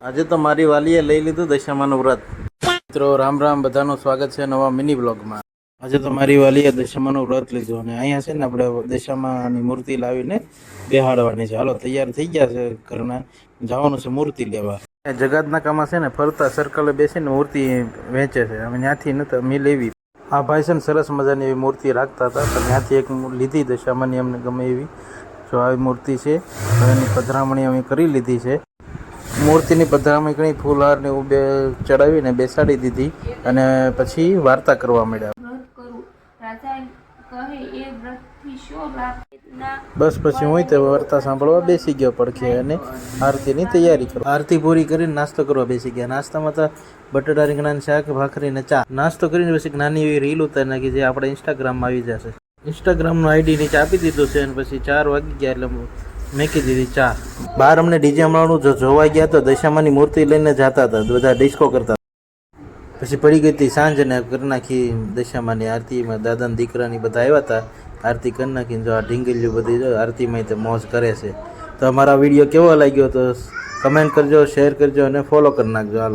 આજે તો મારી વાલીએ લઈ લીધું દશામાનું વ્રત. મિત્રો રામ રામ, બધાનું સ્વાગત છે નવા મિની બ્લોગમાં. આજે તો મારી વાલીએ દશામાનું વ્રત લીધું અને અહીંયા છે ને આપણે દશામાની મૂર્તિ લાવીને બેહાડવાની છે. હાલો તૈયાર થઈ ગયા છે, ઘરના જવાનું છે મૂર્તિ લેવા. જગાતના કામમાં છે ને ફરતા સર્કલે બેસીને મૂર્તિ વેચે છે. અમે ત્યાંથી નતા મેં લેવી. આ ભાઈ છે ને સરસ મજાની એવી મૂર્તિ રાખતા હતા, પણ ત્યાંથી એક લીધી દશામાની, અમને ગમે એવી. જો આવી મૂર્તિ છે, એની પધરામણી અમે કરી લીધી છે. મૂર્તિની પધરામણી કરી, ફૂલહાર ને એવું ચડાવીને બેસાડી દીધી અને પછી વાર્તા કરવા માંડ્યા. બસ પછી હું તે વાર્તા સાંભળવા બેસી ગયો પડખે અને આરતીની તૈયારી કરો. આરતી પૂરી કરીને નાસ્તો કરવા બેસી ગયા. નાસ્તામાં તો બટાટા રીંગણાનું શાક, ભાખરી ને ચા. નાસ્તો કરીને પછી નાની એવી રીલ ઉતારી નાખી, જે આપણે ઇન્સ્ટાગ્રામમાં આવી જશે. ઇન્સ્ટાગ્રામનું આઈડી નીચે આપી દીધું છે અને પછી 4 વાગી ગયા એટલે મેકી દીધી ચા. બહાર અમને ડીજે હમણાં જોવા ગયા તો દશામાની મૂર્તિ લઈને જતા હતા, બધા ડિસ્કો કરતા. પછી પડી ગઈ હતી સાંજ અને કરી નાખી દશામાની આરતીમાં. દાદાના દીકરાની બધા આવ્યા હતા, આરતી કરી નાખીને જો આ ઢીંગલીઓ બધી જો આરતીમાં તે મોજ કરે છે. તો અમારા વિડીયો કેવો લાગ્યો તો કમેન્ટ કરજો, શેર કરજો અને ફોલો કરી નાખજો.